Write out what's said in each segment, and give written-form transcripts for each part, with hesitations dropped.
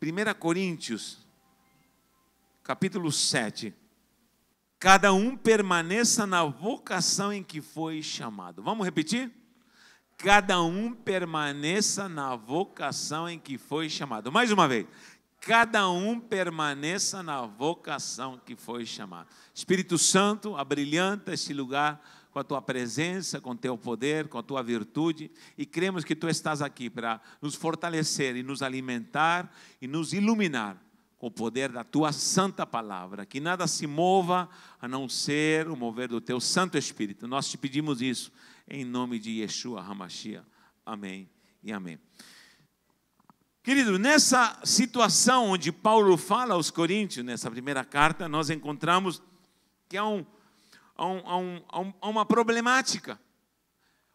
1 Coríntios, capítulo 7. Cada um permaneça na vocação em que foi chamado. Vamos repetir? Cada um permaneça na vocação em que foi chamado. Mais uma vez. Cada um permaneça na vocação que foi chamado. Espírito Santo, abrilhanta este lugar com a tua presença, com o teu poder, com a tua virtude, e cremos que tu estás aqui para nos fortalecer e nos alimentar e nos iluminar com o poder da tua santa palavra, que nada se mova a não ser o mover do teu Santo Espírito. Nós te pedimos isso em nome de Yeshua HaMashiach. Amém e amém. Querido, nessa situação onde Paulo fala aos Coríntios, nessa primeira carta, nós encontramos que há uma problemática.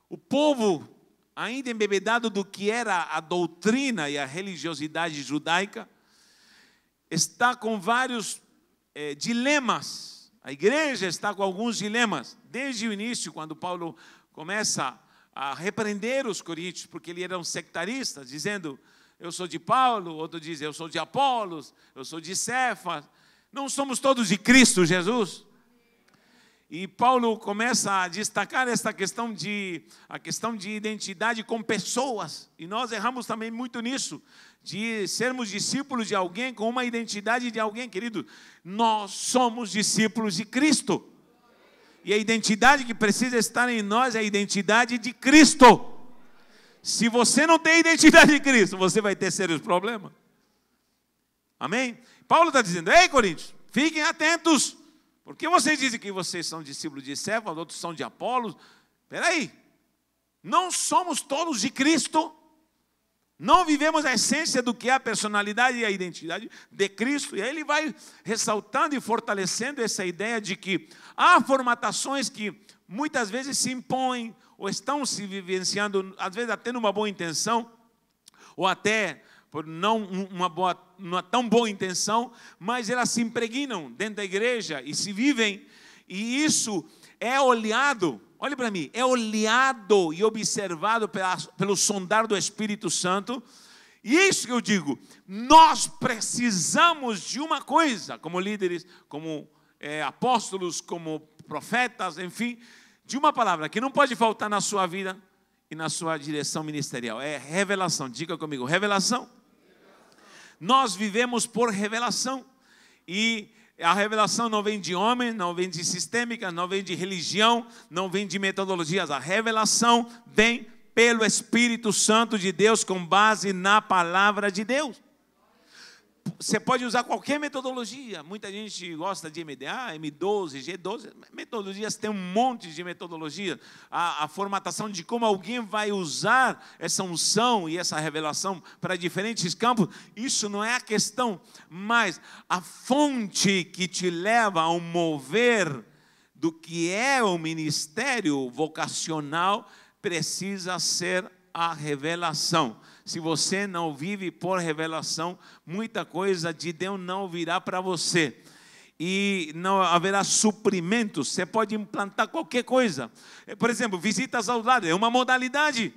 O povo, ainda embebedado do que era a doutrina e a religiosidade judaica, está com vários dilemas. A igreja está com alguns dilemas. Desde o início, quando Paulo começa a repreender os coríntios, porque eles eram sectaristas, dizendo: eu sou de Paulo, outro diz: eu sou de Apolos, eu sou de Cefas. Não somos todos de Cristo Jesus? E Paulo começa a destacar esta questão de identidade com pessoas. E nós erramos também muito nisso, de sermos discípulos de alguém com uma identidade de alguém, querido. Nós somos discípulos de Cristo. E a identidade que precisa estar em nós é a identidade de Cristo. Se você não tem a identidade de Cristo, você vai ter sérios problemas. Amém? Paulo está dizendo: ei, Coríntios, fiquem atentos. Porque vocês dizem que vocês são discípulos de Cefas, outros são de Apolos. Espera aí, não somos todos de Cristo. Não vivemos a essência do que é a personalidade e a identidade de Cristo. E aí ele vai ressaltando e fortalecendo essa ideia de que há formatações que muitas vezes se impõem ou estão se vivenciando, às vezes até numa boa intenção, ou até por não tão boa intenção, mas elas se impregnam dentro da igreja e se vivem, e isso é olhado, olhe para mim, é olhado e observado pelo sondar do Espírito Santo. E isso que eu digo, nós precisamos de uma coisa, como líderes, como apóstolos, como profetas, enfim, de uma palavra que não pode faltar na sua vida e na sua direção ministerial, é revelação. Diga comigo, revelação. Nós vivemos por revelação, e a revelação não vem de homem, não vem de sistêmica, não vem de religião, não vem de metodologias. A revelação vem pelo Espírito Santo de Deus, com base na palavra de Deus. Você pode usar qualquer metodologia. Muita gente gosta de MDA, M12, G12. Metodologias, tem um monte de metodologia. A formatação de como alguém vai usar essa unção e essa revelação para diferentes campos, isso não é a questão. Mas a fonte que te leva ao mover do que é o ministério vocacional precisa ser a revelação. Se você não vive por revelação, muita coisa de Deus não virá para você. E não haverá suprimento. Você pode implantar qualquer coisa. Por exemplo, visitas aos lares. É uma modalidade.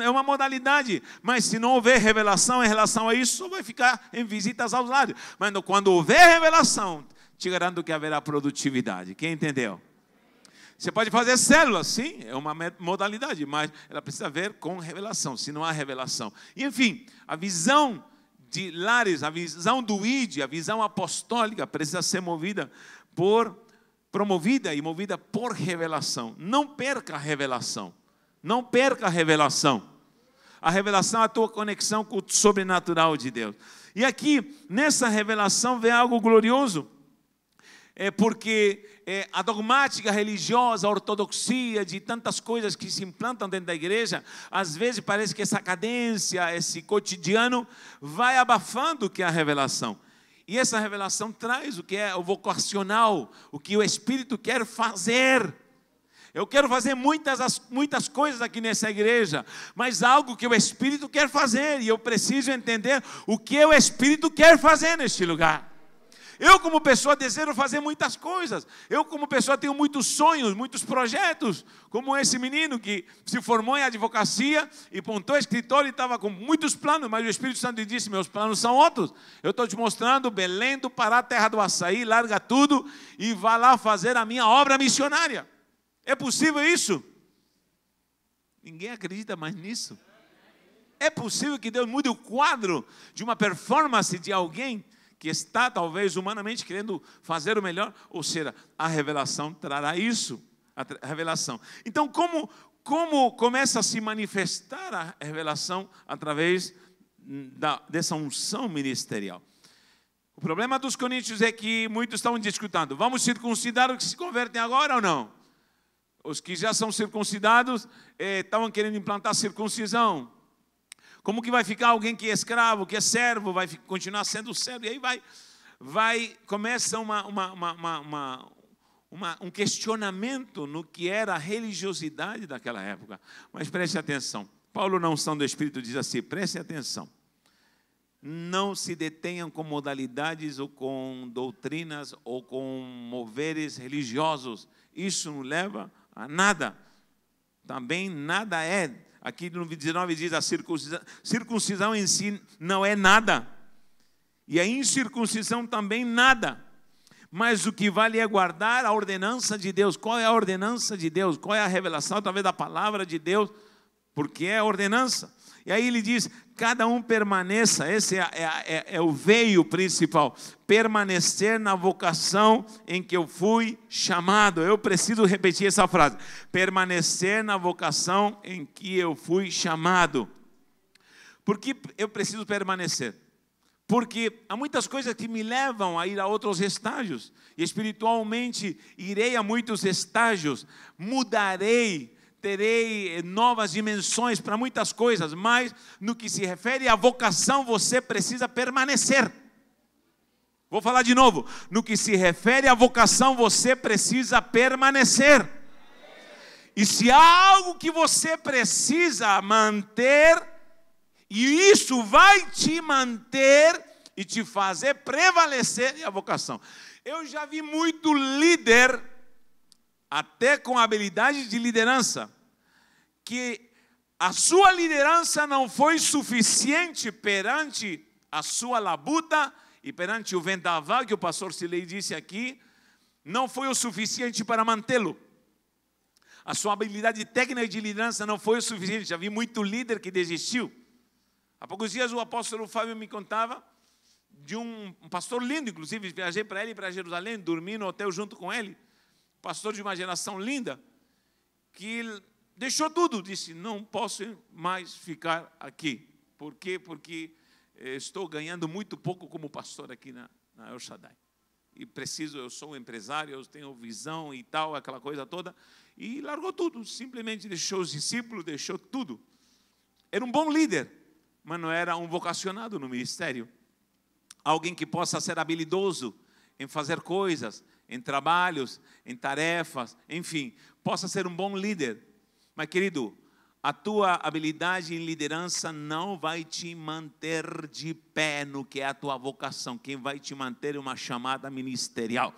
É uma modalidade. Mas se não houver revelação em relação a isso, só vai ficar em visitas aos lares. Mas quando houver revelação, te garanto que haverá produtividade. Quem entendeu? Você pode fazer células, sim, é uma modalidade, mas ela precisa ver com revelação, se não há revelação. E, enfim, a visão de lares, a visão do ID, a visão apostólica precisa ser promovida e movida por revelação. Não perca a revelação. Não perca a revelação. A revelação é a tua conexão com o sobrenatural de Deus. E aqui, nessa revelação, vem algo glorioso. Porque a dogmática religiosa, a ortodoxia de tantas coisas que se implantam dentro da igreja, às vezes parece que essa cadência, esse cotidiano vai abafando o que é a revelação. E essa revelação traz o que é o vocacional, o que o Espírito quer fazer. Eu quero fazer muitas coisas aqui nessa igreja, mas algo que o Espírito quer fazer, e eu preciso entender o que o Espírito quer fazer neste lugar. Eu, como pessoa, desejo fazer muitas coisas. Eu, como pessoa, tenho muitos sonhos, muitos projetos. Como esse menino que se formou em advocacia e montou escritório e estava com muitos planos, mas o Espírito Santo lhe disse: meus planos são outros. Eu estou te mostrando Belém do Pará, terra do açaí, larga tudo e vá lá fazer a minha obra missionária. É possível isso? Ninguém acredita mais nisso. É possível que Deus mude o quadro de uma performance de alguém que está, talvez, humanamente querendo fazer o melhor? Ou seja, a revelação trará isso, a revelação. Então, como começa a se manifestar a revelação através dessa unção ministerial? O problema dos coríntios é que muitos estão discutindo: vamos circuncidar os que se convertem agora ou não? Os que já são circuncidados estavam querendo implantar circuncisão. Como que vai ficar alguém que é escravo, que é servo, vai continuar sendo servo? E aí começa um questionamento no que era a religiosidade daquela época. Mas preste atenção. Paulo, na unção do Espírito, diz assim: preste atenção. Não se detenham com modalidades ou com doutrinas ou com moveres religiosos. Isso não leva a nada. Também nada é. Aqui no 19 diz: a circuncisão em si não é nada, e a incircuncisão também nada, mas o que vale é guardar a ordenança de Deus. Qual é a ordenança de Deus? Qual é a revelação através da palavra de Deus? Porque é a ordenança. E aí ele diz: cada um permaneça, esse é o veio principal, permanecer na vocação em que eu fui chamado. Eu preciso repetir essa frase: permanecer na vocação em que eu fui chamado. Por que eu preciso permanecer? Porque há muitas coisas que me levam a ir a outros estágios, e espiritualmente irei a muitos estágios, mudarei, terei novas dimensões para muitas coisas, mas no que se refere à vocação, você precisa permanecer. Vou falar de novo. No que se refere à vocação, você precisa permanecer. E se há algo que você precisa manter, e isso vai te manter e te fazer prevalecer, é a vocação. Eu já vi muito líder, até com habilidade de liderança, que a sua liderança não foi suficiente perante a sua labuta e perante o vendaval, que o pastor Silei disse aqui, não foi o suficiente para mantê-lo. A sua habilidade técnica de liderança não foi o suficiente. Já vi muito líder que desistiu. Há poucos dias o apóstolo Fábio me contava de um pastor lindo, inclusive viajei para ele e para Jerusalém, dormi no hotel junto com ele, pastor de uma geração linda, que deixou tudo, disse: não posso mais ficar aqui. Por quê? Porque estou ganhando muito pouco como pastor aqui na El Shaddai. E eu sou um empresário, eu tenho visão e tal, aquela coisa toda. E largou tudo, simplesmente deixou os discípulos, deixou tudo. Era um bom líder, mas não era um vocacionado no ministério. Alguém que possa ser habilidoso em fazer coisas, em trabalhos, em tarefas, enfim, possa ser um bom líder. Mas, querido, a tua habilidade em liderança não vai te manter de pé no que é a tua vocação. Quem vai te manter é uma chamada ministerial.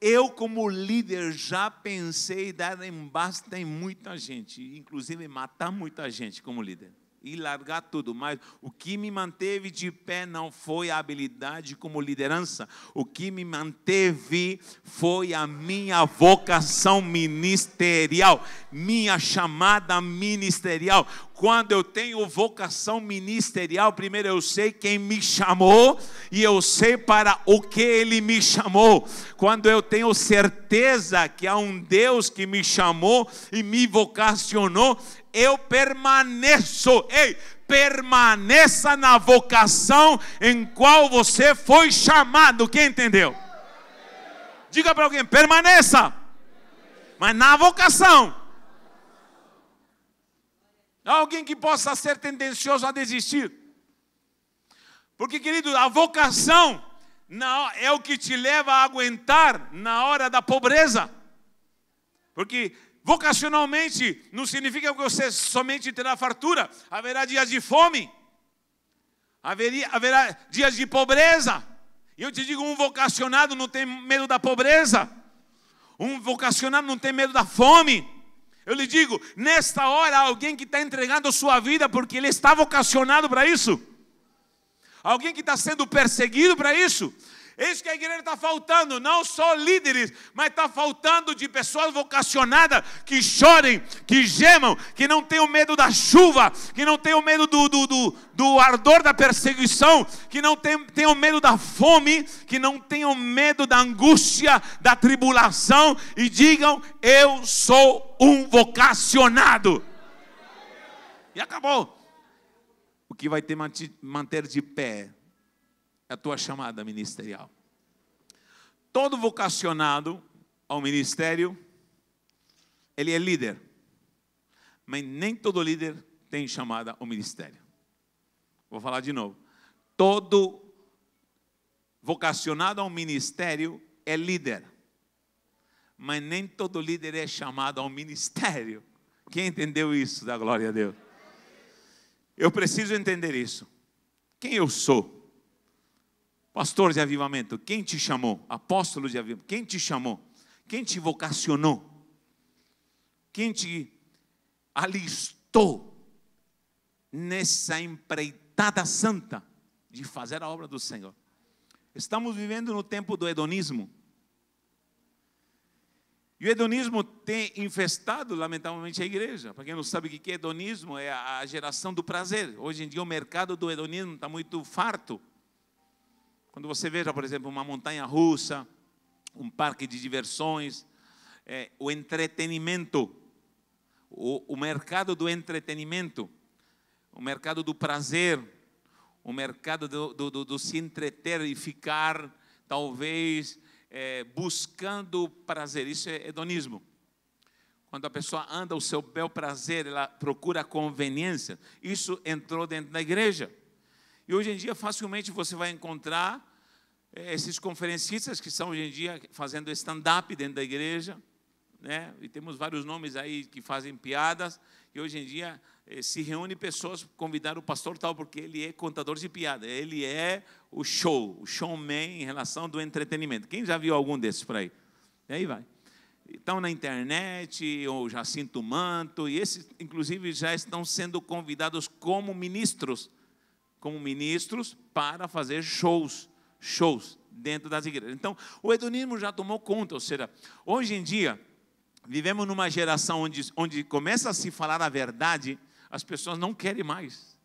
Eu, como líder, já pensei em dar embasta em muita gente, inclusive matar muita gente como líder. E largar tudo, mas o que me manteve de pé não foi a habilidade como liderança. O que me manteve foi a minha vocação ministerial, minha chamada ministerial. Quando eu tenho vocação ministerial, primeiro eu sei quem me chamou e eu sei para o que Ele me chamou. Quando eu tenho certeza que há um Deus que me chamou e me vocacionou, eu permaneço. Ei, permaneça na vocação em qual você foi chamado. Quem entendeu? Diga para alguém: permaneça, mas na vocação. Alguém que possa ser tendencioso a desistir. Porque, querido, a vocação é o que te leva a aguentar na hora da pobreza. Porque vocacionalmente não significa que você somente terá fartura. Haverá dias de fome. Haverá dias de pobreza. E eu te digo, um vocacionado não tem medo da pobreza. Um vocacionado não tem medo da fome. Eu lhe digo, nesta hora, alguém que está entregando sua vida porque ele está vocacionado para isso. Alguém que está sendo perseguido para isso. É isso que a igreja está faltando, não só líderes, mas está faltando de pessoas vocacionadas que chorem, que gemam, que não tenham medo da chuva, que não tenham medo do ardor da perseguição, que não tenham medo da fome, que não tenham medo da angústia, da tribulação e digam, eu sou um vocacionado. E acabou. O que vai te manter de pé é a tua chamada ministerial. Todo vocacionado ao ministério, ele é líder. Mas nem todo líder tem chamada ao ministério. Vou falar de novo. Todo vocacionado ao ministério é líder. Mas nem todo líder é chamado ao ministério. Quem entendeu isso? Dá glória a Deus. Eu preciso entender isso. Quem eu sou? Pastor de avivamento, quem te chamou? Apóstolo de avivamento, quem te chamou? Quem te vocacionou? Quem te alistou nessa empreitada santa de fazer a obra do Senhor? Estamos vivendo no tempo do hedonismo. E o hedonismo tem infestado, lamentavelmente, a igreja. Para quem não sabe o que é hedonismo, é a geração do prazer. Hoje em dia o mercado do hedonismo está muito farto. Quando você veja, por exemplo, uma montanha russa, um parque de diversões, o entretenimento, o mercado do entretenimento, o mercado do prazer, o mercado do se entreter e ficar, talvez, buscando prazer. Isso é hedonismo. Quando a pessoa anda o seu bel prazer, ela procura conveniência. Isso entrou dentro da igreja. E hoje em dia, facilmente você vai encontrar esses conferencistas que estão hoje em dia fazendo stand-up dentro da igreja, né? E temos vários nomes aí que fazem piadas. E hoje em dia se reúne pessoas, convidar o pastor tal, porque ele é contador de piada. Ele é o showman em relação do entretenimento. Quem já viu algum desses por aí? E aí vai. Estão na internet, ou Jacinto Manto, e esses, inclusive, já estão sendo convidados como ministros para fazer shows dentro das igrejas. Então, o hedonismo já tomou conta, ou seja, hoje em dia, vivemos numa geração onde começa a se falar a verdade, as pessoas não querem mais.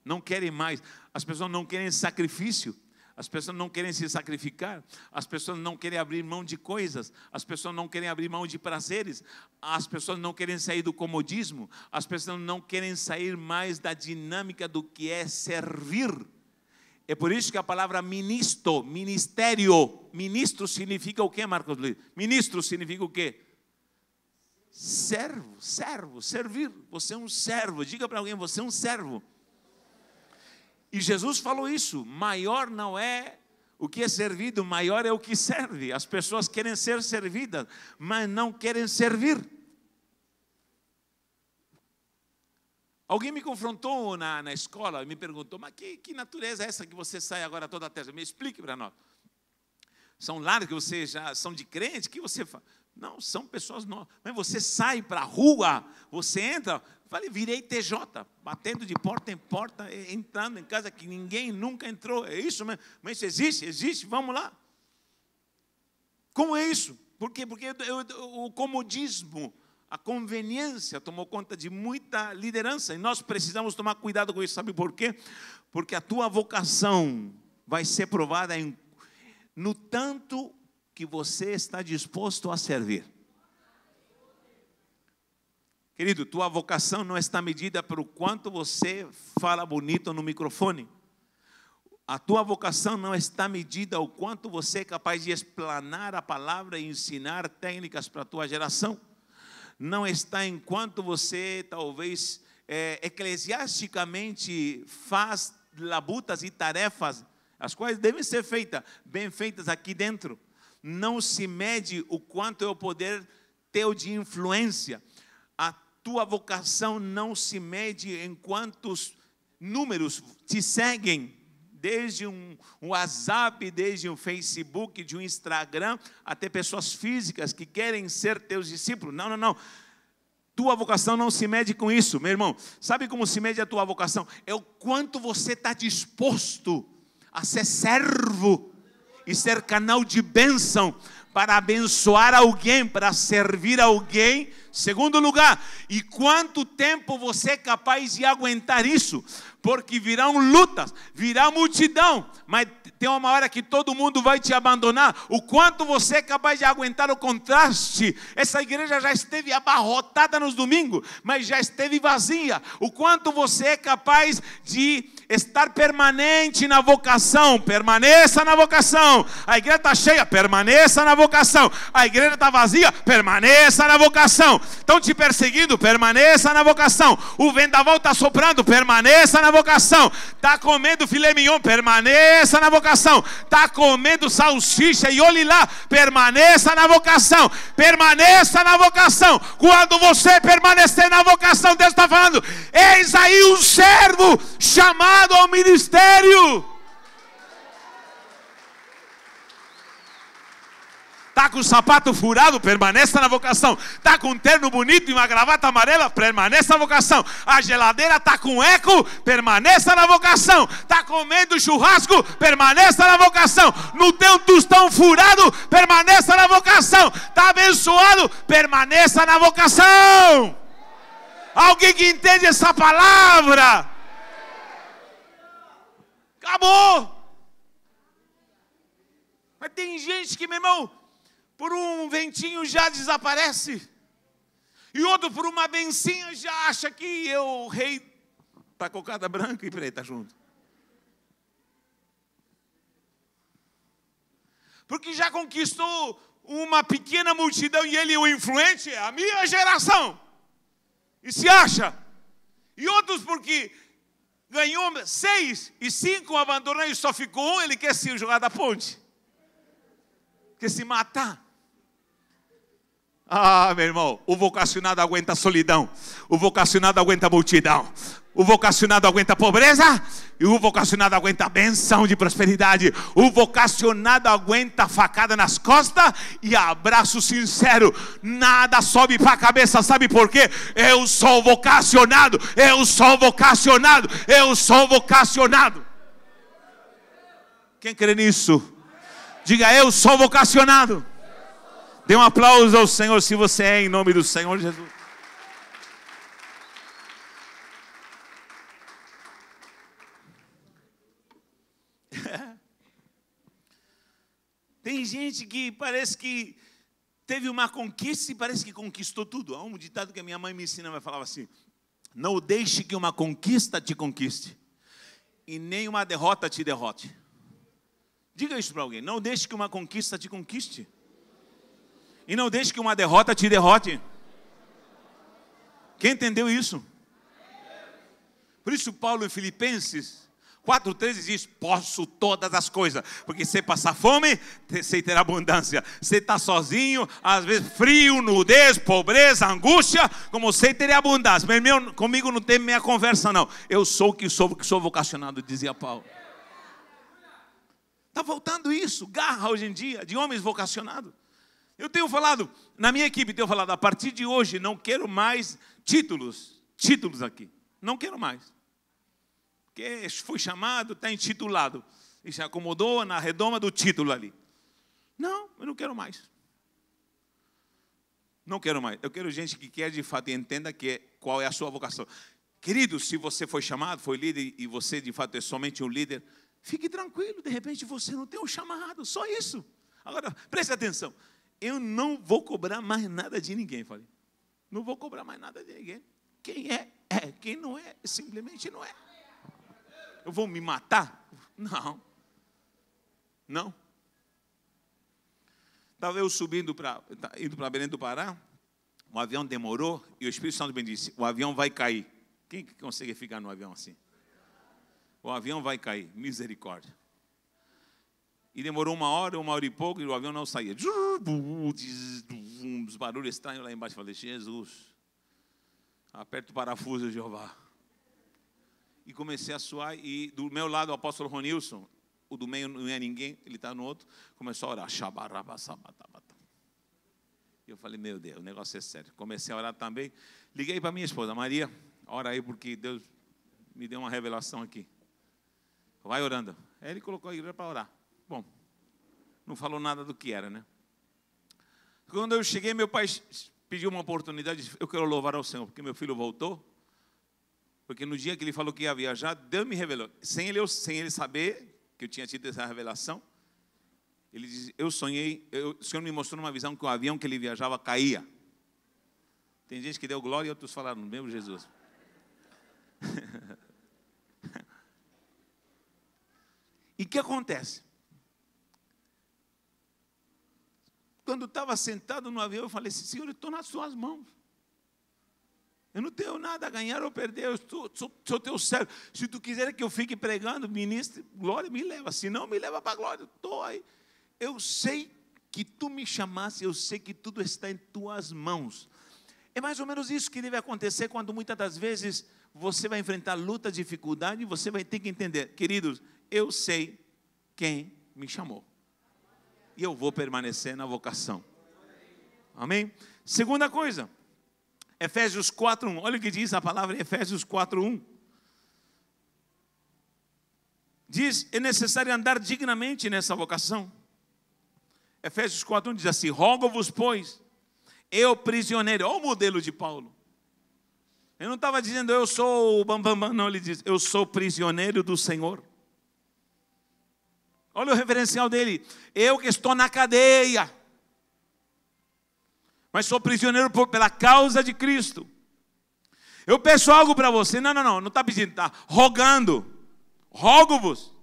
Não querem mais. As pessoas não querem sacrifício. As pessoas não querem se sacrificar. As pessoas não querem abrir mão de coisas. As pessoas não querem abrir mão de prazeres. As pessoas não querem sair do comodismo. As pessoas não querem sair mais da dinâmica do que é servir. É por isso que a palavra ministério, ministro significa o quê, Marcos Luiz? Ministro significa o quê? Servo, servir. Você é um servo. Diga para alguém, você é um servo. E Jesus falou isso, maior não é o que é servido, maior é o que serve. As pessoas querem ser servidas, mas não querem servir. Alguém me confrontou na escola e me perguntou, mas que natureza é essa que você sai agora toda terça? Me explique para nós. São lares que você já são de crente, o que você faz? Não, são pessoas novas. Mas você sai para a rua, você entra, virei TJ, batendo de porta em porta, entrando em casa que ninguém nunca entrou. É isso mesmo? Mas isso existe, vamos lá. Como é isso? Por quê? Porque o comodismo, a conveniência tomou conta de muita liderança. E nós precisamos tomar cuidado com isso. Sabe por quê? Porque a tua vocação vai ser provada no tanto que você está disposto a servir. Querido, tua vocação não está medida pelo quanto você fala bonito no microfone. A tua vocação não está medida o quanto você é capaz de explanar a palavra e ensinar técnicas para a tua geração. Não está em quanto você, talvez, eclesiasticamente faz labutas e tarefas, as quais devem ser feitas, bem feitas aqui dentro. Não se mede o quanto é o poder teu de influência. A tua vocação não se mede em quantos números te seguem desde um WhatsApp, desde um Facebook, de um Instagram, até pessoas físicas que querem ser teus discípulos. Não, não, não. Tua vocação não se mede com isso, meu irmão. Sabe como se mede a tua vocação? É o quanto você está disposto a ser servo e ser canal de bênção para abençoar alguém, para servir alguém. Segundo lugar, e quanto tempo você é capaz de aguentar isso? Porque virão lutas, virá multidão, mas tem uma hora que todo mundo vai te abandonar. O quanto você é capaz de aguentar o contraste? Essa igreja já esteve abarrotada nos domingos, mas já esteve vazia. O quanto você é capaz de estar permanente na vocação? Permaneça na vocação. A igreja está cheia, permaneça na vocação. A igreja está vazia, permaneça na vocação. Estão te perseguindo, permaneça na vocação. O vendaval está soprando, permaneça na vocação. Está comendo filé mignon, permaneça na vocação. Está comendo salsicha e olhe lá, permaneça na vocação. Permaneça na vocação. Quando você permanecer na vocação, Deus está falando: eis aí um servo chamado ao ministério. Está com o sapato furado, permaneça na vocação. Está com um terno bonito e uma gravata amarela, permaneça na vocação. A geladeira está com eco, permaneça na vocação. Está comendo churrasco, permaneça na vocação. No teu tostão furado, permaneça na vocação. Está abençoado, permaneça na vocação. Alguém que entende essa palavra? Acabou. Mas tem gente que, meu irmão, por um ventinho já desaparece. E outro por uma bencinha já acha que o rei está cocada branca e preta junto. Porque já conquistou uma pequena multidão e ele é o influente, é a minha geração. E se acha. E outros porque ganhou 6 e 5 abandonou e só ficou 1, ele quer se jogar da ponte. Quer se matar. Ah, meu irmão, o vocacionado aguenta a solidão, o vocacionado aguenta a multidão, o vocacionado aguenta a pobreza e o vocacionado aguenta a benção de prosperidade. O vocacionado aguenta a facada nas costas e abraço sincero. Nada sobe para a cabeça, sabe por quê? Eu sou vocacionado, eu sou vocacionado, eu sou vocacionado. Quem crê nisso? Diga: eu sou vocacionado. Dê um aplauso ao Senhor se você é, em nome do Senhor Jesus. Tem gente que parece que teve uma conquista e parece que conquistou tudo. Há um ditado que a minha mãe me ensina, ela falava assim: não deixe que uma conquista te conquiste e nem uma derrota te derrote. Diga isso para alguém: não deixe que uma conquista te conquiste e não deixe que uma derrota te derrote. Quem entendeu isso? Por isso Paulo em Filipenses 4:13 diz: posso todas as coisas, porque se passar fome, sei ter abundância. Se está sozinho, às vezes frio, nudez, pobreza, angústia, como sei ter abundância. Meu irmão, comigo não tem meia conversa não. Eu sou o que sou vocacionado, dizia Paulo. Está faltando isso, garra hoje em dia, de homens vocacionados. Eu tenho falado, na minha equipe, tenho falado: a partir de hoje não quero mais títulos aqui. Não quero mais. Porque foi chamado, está intitulado. E se acomodou na redoma do título ali. Não, eu não quero mais. Não quero mais. Eu quero gente que quer de fato e entenda qual é a sua vocação. Querido, se você foi chamado, foi líder e você de fato é somente um líder, fique tranquilo, de repente você não tem um chamado, só isso. Agora, preste atenção. Eu não vou cobrar mais nada de ninguém, falei. Não vou cobrar mais nada de ninguém. Quem é, é. Quem não é, simplesmente não é. Eu vou me matar? Não. Não. Estava eu indo para Belém do Pará, o avião demorou e o Espírito Santo me disse: o avião vai cair. Quem que consegue ficar no avião assim? O avião vai cair, misericórdia. E demorou 1 hora e pouco, e o avião não saía. Uns barulhos estranhos lá embaixo. Falei: Jesus, aperta o parafuso, Jeová. e comecei a suar. E do meu lado, o apóstolo Ronilson, o do meio não é ninguém, ele está no outro, começou a orar. E eu falei, meu Deus, o negócio é sério. Comecei a orar também. Liguei para minha esposa, Maria, ora aí porque Deus me deu uma revelação aqui. Vai orando. Aí ele colocou a igreja para orar. Bom, não falou nada do que era, né? Quando eu cheguei, meu pai pediu uma oportunidade. Eu quero louvar ao Senhor, porque meu filho voltou. Porque no dia que ele falou que ia viajar, Deus me revelou. Sem ele saber que eu tinha tido essa revelação, ele disse, eu sonhei, o Senhor me mostrou numa visão que o avião que ele viajava caía. Tem gente que deu glória e outros falaram, meu Jesus. E o que acontece? Quando estava sentado no avião, eu falei assim, Senhor, eu estou nas suas mãos. Eu não tenho nada a ganhar ou perder, eu sou teu servo. Se tu quiser que eu fique pregando, ministre, glória, me leva. Se não, me leva para a glória. Estou aí. Eu sei que tu me chamaste, eu sei que tudo está em tuas mãos. É mais ou menos isso que deve acontecer quando muitas das vezes você vai enfrentar luta, dificuldade, e você vai ter que entender, queridos, eu sei quem me chamou. E eu vou permanecer na vocação. Amém? Segunda coisa, Efésios 4:1. Olha o que diz a palavra em Efésios 4:1. Diz, é necessário andar dignamente nessa vocação. Efésios 4:1 diz assim, rogo-vos, pois, eu prisioneiro. Olha o modelo de Paulo. Ele não estava dizendo, eu sou o bambambam, não, ele diz, eu sou prisioneiro do Senhor. Olha o referencial dele, eu que estou na cadeia, mas sou prisioneiro pela causa de Cristo. Eu peço algo para você, não está pedindo, está rogando, rogo-vos,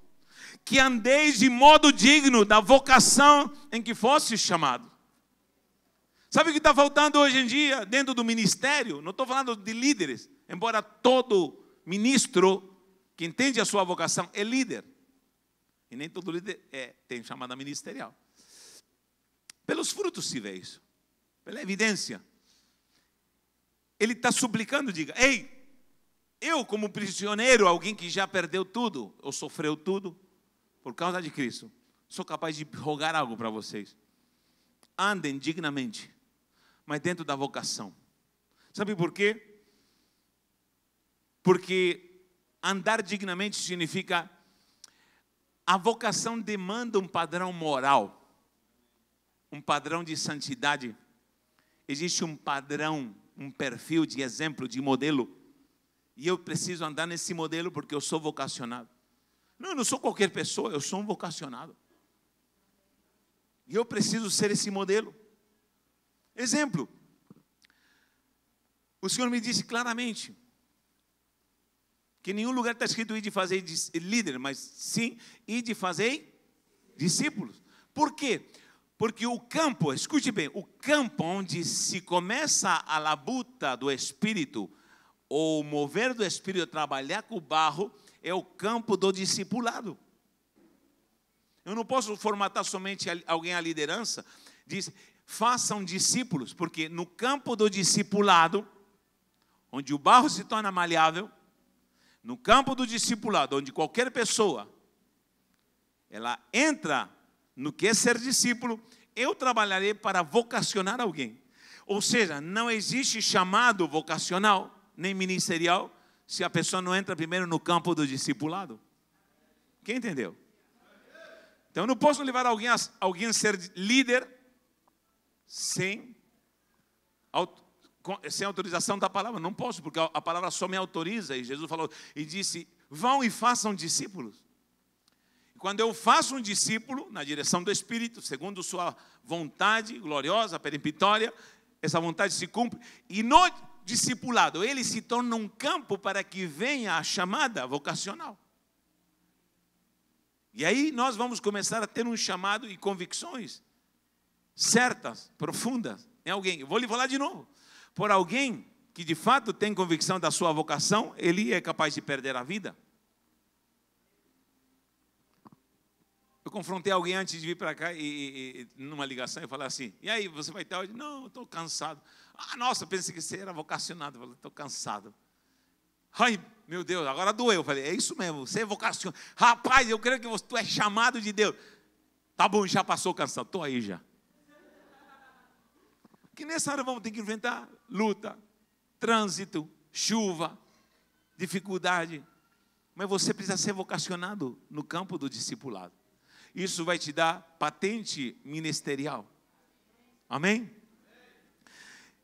que andeis de modo digno da vocação em que fosse chamado. Sabe o que está faltando hoje em dia dentro do ministério? Não estou falando de líderes, embora todo ministro que entende a sua vocação é líder. E nem todo líder tem chamada ministerial. Pelos frutos se vê isso, pela evidência. Ele está suplicando, diga, ei, eu como prisioneiro, alguém que já perdeu tudo, ou sofreu tudo, por causa de Cristo, sou capaz de rogar algo para vocês. Andem dignamente, mas dentro da vocação. Sabe por quê? Porque andar dignamente significa, a vocação demanda um padrão moral, um padrão de santidade. Existe um padrão, um perfil de exemplo, de modelo. E eu preciso andar nesse modelo porque eu sou vocacionado. Não, eu não sou qualquer pessoa, eu sou um vocacionado. E eu preciso ser esse modelo. Exemplo. O Senhor me disse claramente que em nenhum lugar está escrito ir de fazer líder, mas sim ir de fazer discípulos. Por quê? Porque o campo, escute bem, o campo onde se começa a labuta do Espírito, ou mover do Espírito a trabalhar com o barro, é o campo do discipulado. Eu não posso formatar somente alguém à liderança, diz, façam discípulos, porque no campo do discipulado, onde o barro se torna maleável, no campo do discipulado, onde qualquer pessoa, ela entra no que é ser discípulo, eu trabalharei para vocacionar alguém. Ou seja, não existe chamado vocacional, nem ministerial, se a pessoa não entra primeiro no campo do discipulado. Quem entendeu? Então eu não posso levar alguém a ser líder sem autorização da palavra. Não posso, porque a palavra só me autoriza. E Jesus falou e disse, vão e façam discípulos. Quando eu faço um discípulo na direção do Espírito, segundo sua vontade gloriosa, peremptória, essa vontade se cumpre. E no discipulado, ele se torna um campo para que venha a chamada vocacional. E aí nós vamos começar a ter um chamado e convicções certas, profundas em alguém. Eu vou lhe falar de novo. Por alguém que de fato tem convicção da sua vocação, ele é capaz de perder a vida. Eu confrontei alguém antes de vir para cá e numa ligação eu falei assim, e aí, você vai estar hoje? Não, eu estou cansado. Ah, nossa, pensei que você era vocacionado. Eu falei, estou cansado. Ai, meu Deus, agora doeu. Eu falei, é isso mesmo, você é vocacionado. Rapaz, eu creio que tu é chamado de Deus. Tá bom, já passou canção, estou aí já. Que nessa hora vamos ter que enfrentar luta, trânsito, chuva, dificuldade. Mas você precisa ser vocacionado no campo do discipulado. Isso vai te dar patente ministerial. Amém?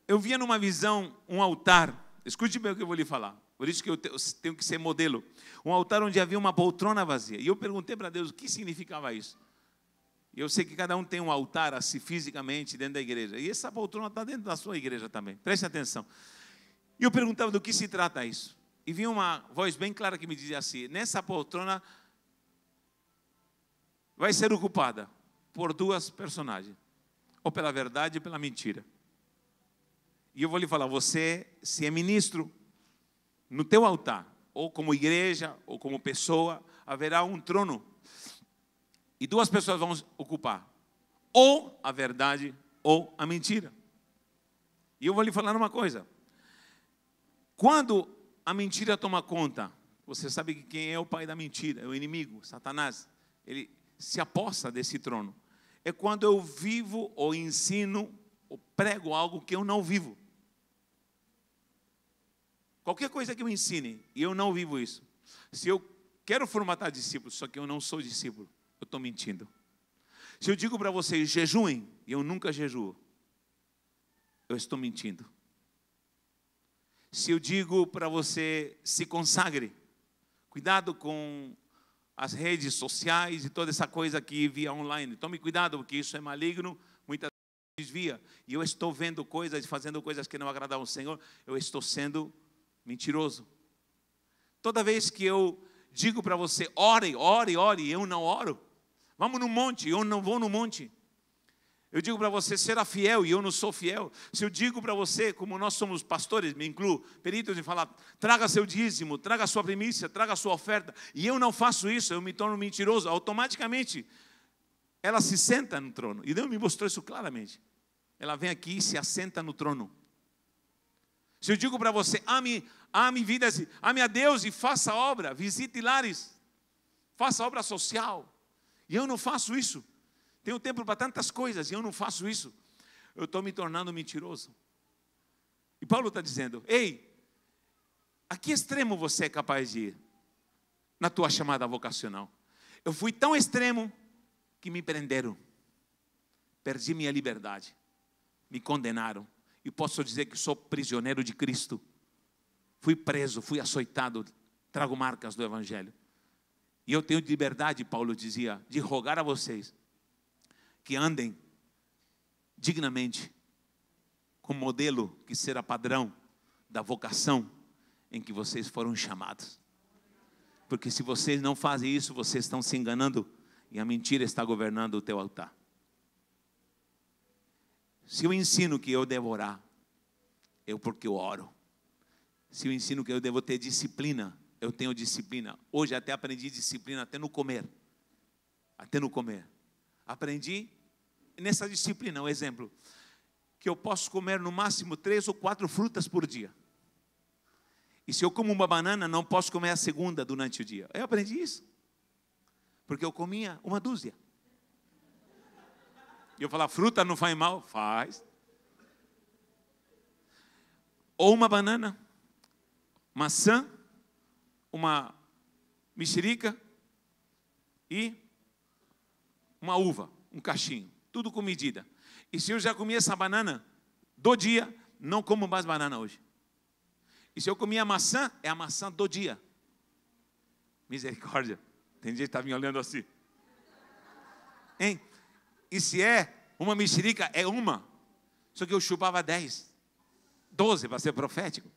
Eu via numa visão um altar. Escute bem o que eu vou lhe falar. Por isso que eu tenho que ser modelo. Um altar onde havia uma poltrona vazia. E eu perguntei para Deus o que significava isso. E eu sei que cada um tem um altar assim fisicamente dentro da igreja. E essa poltrona está dentro da sua igreja também. Preste atenção. E eu perguntava do que se trata isso. E vinha uma voz bem clara que me dizia assim: nessa poltrona vai ser ocupada por duas personagens. Ou pela verdade ou pela mentira. E eu vou lhe falar, você, se é ministro, no teu altar, ou como igreja, ou como pessoa, haverá um trono. E duas pessoas vão ocupar. Ou a verdade, ou a mentira. E eu vou lhe falar uma coisa. Quando a mentira toma conta, você sabe que quem é o pai da mentira? É o inimigo, Satanás. Ele se aposta desse trono. É quando eu vivo, ou ensino, ou prego algo que eu não vivo. Qualquer coisa que eu ensine, e eu não vivo isso. Se eu quero formatar discípulos, só que eu não sou discípulo, eu estou mentindo. Se eu digo para vocês, jejuem, e eu nunca jejuo, eu estou mentindo. Se eu digo para você, se consagre, cuidado com as redes sociais e toda essa coisa que via online. Tome cuidado, porque isso é maligno, muitas vezes desvia. E eu estou vendo coisas, fazendo coisas que não agradam ao Senhor, eu estou sendo mentiroso. Toda vez que eu digo para você, ore, ore, ore, eu não oro. Vamos no monte, eu não vou no monte. Eu digo para você, será fiel, e eu não sou fiel. Se eu digo para você, como nós somos pastores, me incluo, peritos em falar, traga seu dízimo, traga sua primícia, traga sua oferta, e eu não faço isso, eu me torno mentiroso, automaticamente, ela se senta no trono. E Deus me mostrou isso claramente. Ela vem aqui e se assenta no trono. Se eu digo para você, ame vidas, ame a Deus e faça obra, visite lares, faça obra social, e eu não faço isso. Tenho tempo para tantas coisas e eu não faço isso. Eu estou me tornando mentiroso. E Paulo está dizendo, ei, a que extremo você é capaz de ir na tua chamada vocacional? Eu fui tão extremo que me prenderam. Perdi minha liberdade. Me condenaram. E posso dizer que sou prisioneiro de Cristo. Fui preso, fui açoitado, trago marcas do Evangelho. E eu tenho liberdade, Paulo dizia, de rogar a vocês que andem dignamente, com modelo que será padrão da vocação em que vocês foram chamados. Porque se vocês não fazem isso, vocês estão se enganando e a mentira está governando o teu altar. Se eu ensino que eu devo orar, é porque eu oro. Se eu ensino que eu devo ter disciplina, eu tenho disciplina. Hoje até aprendi disciplina até no comer. Até no comer. Aprendi nessa disciplina, um exemplo, que eu posso comer no máximo 3 ou 4 frutas por dia. E se eu como uma banana, não posso comer a segunda durante o dia. Eu aprendi isso. Porque eu comia uma dúzia. E eu falava, fruta não faz mal? Faz. Ou uma banana, maçã, uma mexerica e uma uva, um cachinho, tudo com medida. E se eu já comi essa banana do dia, não como mais banana hoje. E se eu comi a maçã, é a maçã do dia. Misericórdia. Tem gente que está me olhando assim. Hein? E se é uma mexerica, é uma. Só que eu chupava 10, 12 para ser profético.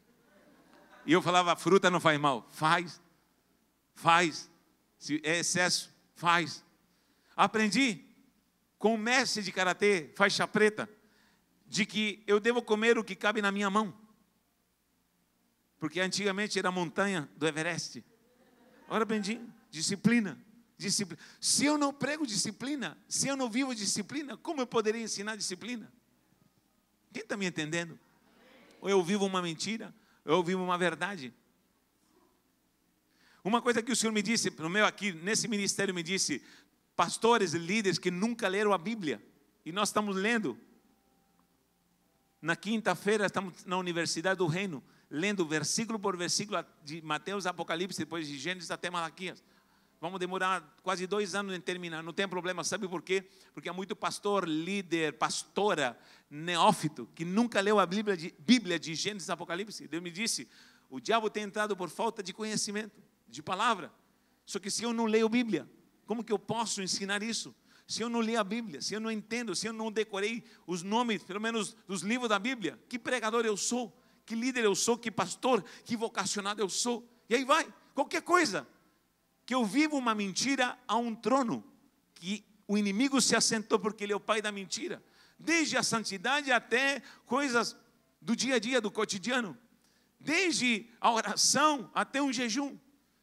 E eu falava, fruta não faz mal. Faz. Faz. Se é excesso, faz. Aprendi com o mestre de karatê, faixa preta, de que eu devo comer o que cabe na minha mão. Porque antigamente era a montanha do Everest. Agora aprendi disciplina. Disciplina. Se eu não prego disciplina, se eu não vivo disciplina, como eu poderia ensinar disciplina? Quem está me entendendo? Ou eu vivo uma mentira, ou eu vivo uma verdade. Uma coisa que o Senhor me disse, no meu aqui, nesse ministério me disse, pastores e líderes que nunca leram a Bíblia. E nós estamos lendo. Na quinta-feira estamos na Universidade do Reino, lendo versículo por versículo de Mateus, Apocalipse, depois de Gênesis até Malaquias. Vamos demorar quase 2 anos em terminar, não tem problema, sabe por quê? Porque há muito pastor, líder, pastora, neófito, que nunca leu a Bíblia de Gênesis, Apocalipse. Deus me disse, o diabo tem entrado por falta de conhecimento, de palavra. Só que se eu não leio a Bíblia, como que eu posso ensinar isso? Se eu não li a Bíblia, se eu não entendo, se eu não decorei os nomes, pelo menos dos livros da Bíblia, que pregador eu sou, que líder eu sou, que pastor, que vocacionado eu sou. E aí vai, qualquer coisa. Que eu vivo uma mentira a um trono, que o inimigo se assentou porque ele é o pai da mentira. Desde a santidade até coisas do dia a dia, do cotidiano. Desde a oração até um jejum.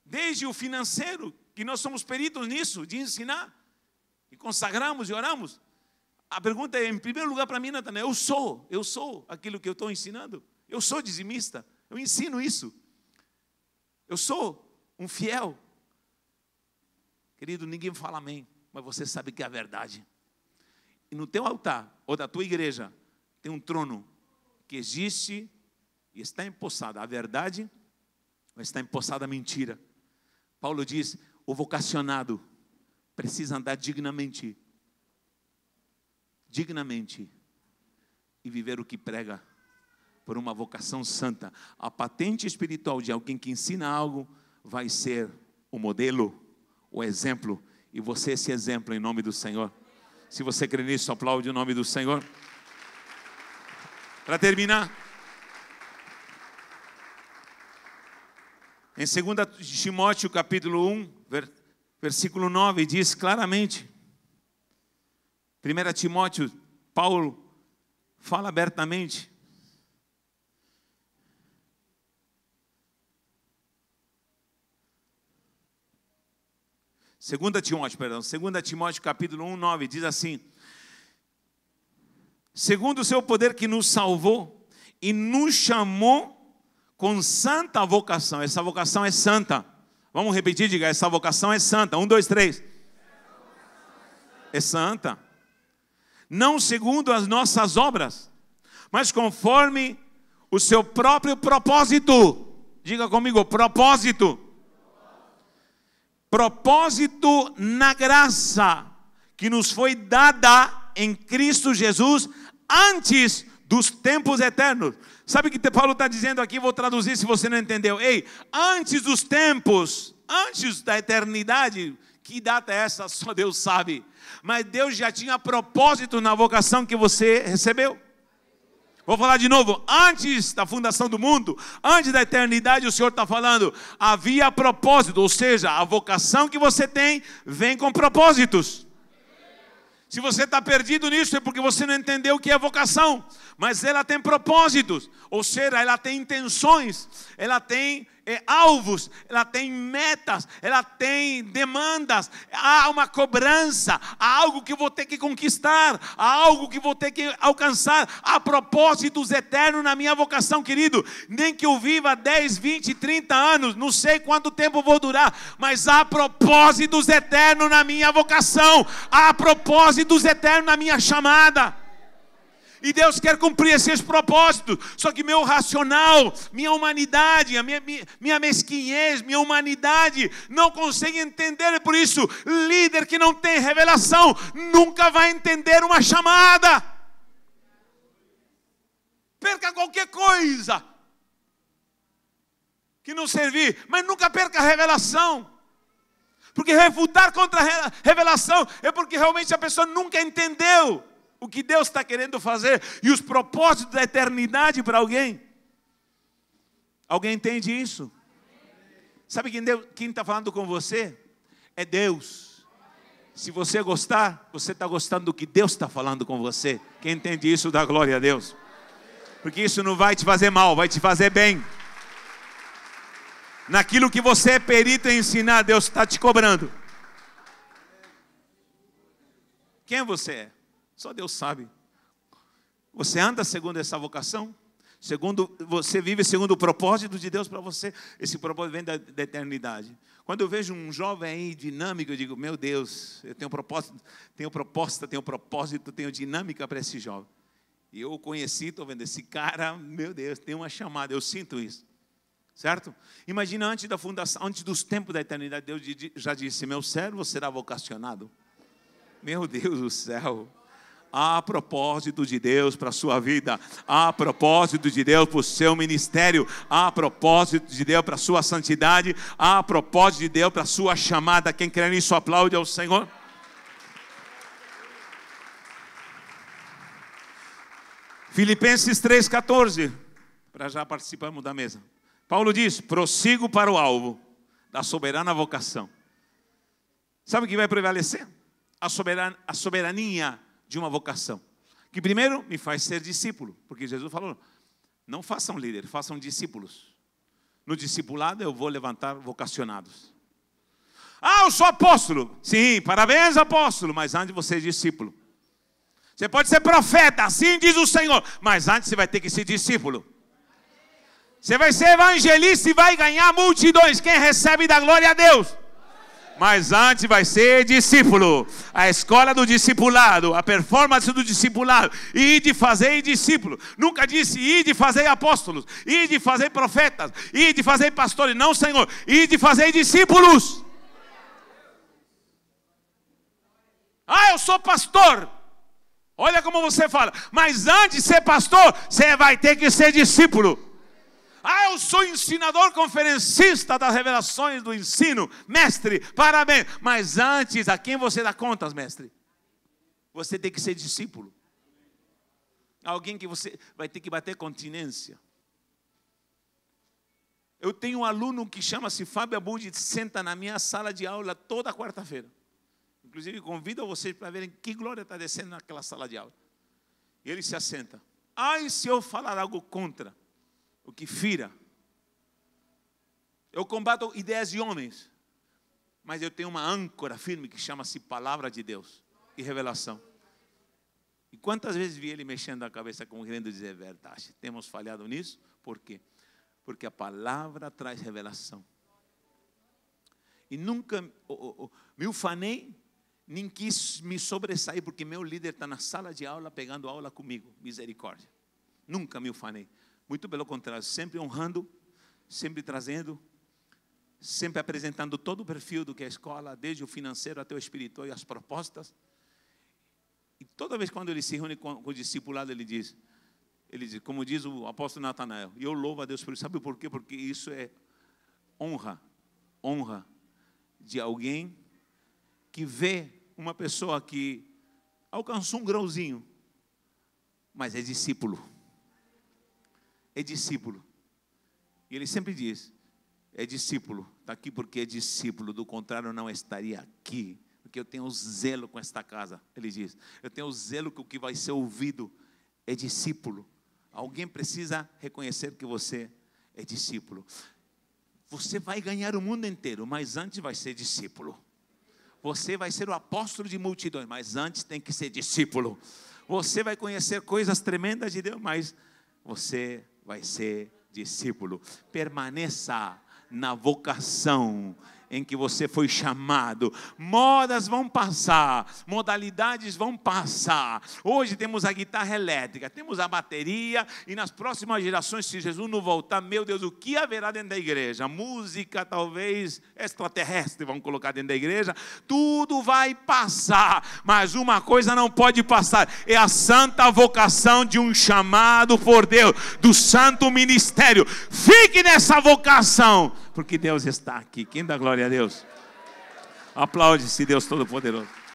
Desde o financeiro, que nós somos peritos nisso, de ensinar. E consagramos e oramos. A pergunta é, em primeiro lugar para mim, Natanael, eu sou aquilo que eu estou ensinando. Eu sou dizimista, eu ensino isso. Eu sou um fiel. Querido, ninguém fala amém, mas você sabe que é a verdade. E no teu altar, ou da tua igreja, tem um trono que existe e está empossada a verdade, mas está empossada a mentira. Paulo diz, o vocacionado precisa andar dignamente e viver o que prega por uma vocação santa. A patente espiritual de alguém que ensina algo vai ser o modelo, o exemplo, e você é esse exemplo em nome do Senhor. Se você crê nisso, aplaude o nome do Senhor. Para terminar, em 2 Timóteo capítulo 1, versículo 9, diz claramente, 1 Timóteo, Paulo fala abertamente, 2 Timóteo capítulo 1, 9, diz assim, segundo o seu poder que nos salvou e nos chamou com santa vocação. Essa vocação é santa. Vamos repetir, diga, essa vocação é santa. 1, 2, 3. É santa. Não segundo as nossas obras, mas conforme o seu próprio propósito. Diga comigo, propósito. Propósito na graça que nos foi dada em Cristo Jesus antes dos tempos eternos. Sabe o que Paulo está dizendo aqui? Vou traduzir se você não entendeu. Ei, antes dos tempos, antes da eternidade, que data é essa? Só Deus sabe. Mas Deus já tinha propósito na vocação que você recebeu. Vou falar de novo, antes da fundação do mundo, antes da eternidade, o Senhor está falando, havia propósito, ou seja, a vocação que você tem, vem com propósitos. Se você está perdido nisso, é porque você não entendeu o que é vocação, mas ela tem propósitos, ou seja, ela tem intenções, ela tem alvos, ela tem metas, ela tem demandas, há uma cobrança, há algo que vou ter que conquistar, há algo que vou ter que alcançar, há propósitos eternos na minha vocação, querido. Nem que eu viva 10, 20, 30 anos, não sei quanto tempo vou durar, mas há propósitos eternos na minha vocação, há propósitos eternos na minha chamada. E Deus quer cumprir esses propósitos. Só que meu racional, minha humanidade, a minha mesquinhez, minha humanidade não consegue entender. Por isso, líder que não tem revelação nunca vai entender uma chamada. Perca qualquer coisa que não servir, mas nunca perca a revelação. Porque refutar contra a revelação é porque realmente a pessoa nunca entendeu o que Deus está querendo fazer e os propósitos da eternidade para alguém. Alguém entende isso? Sabe quem está falando com você? É Deus. Se você gostar, você está gostando do que Deus está falando com você. Quem entende isso, dá glória a Deus. Porque isso não vai te fazer mal, vai te fazer bem. Naquilo que você é perito em ensinar, Deus está te cobrando. Quem você é? Só Deus sabe. Você anda segundo essa vocação? Você vive segundo o propósito de Deus para você. Esse propósito vem da eternidade. Quando eu vejo um jovem aí dinâmico, eu digo, meu Deus, eu tenho propósito, tenho proposta, tenho propósito, tenho dinâmica para esse jovem. E eu o conheci, estou vendo esse cara, meu Deus, tem uma chamada, eu sinto isso. Certo? Imagina antes da fundação, antes dos tempos da eternidade, Deus já disse, meu servo será vocacionado. Meu Deus do céu. Há propósito de Deus para a sua vida, há propósito de Deus para o seu ministério, há propósito de Deus para a sua santidade, há propósito de Deus para a sua chamada. Quem crê nisso, aplaude ao Senhor. Filipenses 3,14, para já participarmos da mesa. Paulo diz, prossigo para o alvo da soberana vocação. Sabe o que vai prevalecer? A soberania de uma vocação, que primeiro me faz ser discípulo, porque Jesus falou, não façam líder, façam discípulos. No discipulado eu vou levantar vocacionados. Ah, eu sou apóstolo. Sim, parabéns apóstolo, mas antes você é discípulo. Você pode ser profeta, assim diz o Senhor, mas antes você vai ter que ser discípulo. Você vai ser evangelista e vai ganhar multidões, quem recebe da glória a Deus. Mas antes vai ser discípulo. A escola do discipulado, a performance do discipulado. Ir de fazer discípulo. Nunca disse ir de fazer apóstolos, ir de fazer profetas, ir de fazer pastores. Não, Senhor, ir de fazer discípulos. Ah, eu sou pastor. Olha como você fala. Mas antes de ser pastor, você vai ter que ser discípulo. Ah, eu sou ensinador, conferencista das revelações do ensino. Mestre, parabéns. Mas antes, a quem você dá contas, mestre? Você tem que ser discípulo. Alguém que você vai ter que bater continência. Eu tenho um aluno que chama-se Fábio Abud, senta na minha sala de aula toda quarta-feira. Inclusive, convido vocês para verem que glória está descendo naquela sala de aula. E ele se assenta. Ai, se eu falar algo contra o que fira. Eu combato ideias de homens, mas eu tenho uma âncora firme que chama-se palavra de Deus e revelação. E quantas vezes vi ele mexendo a cabeça como querendo dizer verdade? Temos falhado nisso? Por quê? Porque a palavra traz revelação. E nunca me ufanei, nem quis me sobressair, porque meu líder está na sala de aula pegando aula comigo. Misericórdia. Nunca me ufanei. Muito pelo contrário, sempre honrando, sempre trazendo, sempre apresentando todo o perfil do que é a escola, desde o financeiro até o espiritual e as propostas. E toda vez quando ele se reúne com o discipulado, ele diz, como diz o apóstolo Natanael, e eu louvo a Deus por isso. Sabe por quê? Porque isso é honra de alguém que vê uma pessoa que alcançou um grauzinho, mas é discípulo. É discípulo. E ele sempre diz, é discípulo, está aqui porque é discípulo, do contrário não estaria aqui, porque eu tenho zelo com esta casa. Ele diz, eu tenho zelo que o que vai ser ouvido é discípulo. Alguém precisa reconhecer que você é discípulo. Você vai ganhar o mundo inteiro, mas antes vai ser discípulo. Você vai ser o apóstolo de multidões, mas antes tem que ser discípulo. Você vai conhecer coisas tremendas de Deus, mas você vai ser discípulo. Permaneça na vocação em que você foi chamado. Modas vão passar, modalidades vão passar. Hoje temos a guitarra elétrica, temos a bateria, e nas próximas gerações, se Jesus não voltar, meu Deus, o que haverá dentro da igreja? Música talvez extraterrestre vão colocar dentro da igreja. Tudo vai passar, mas uma coisa não pode passar, é a santa vocação de um chamado por Deus, do santo ministério. Fique nessa vocação, porque Deus está aqui. Quem dá glória a Deus? Aplaude-se, Deus Todo-Poderoso.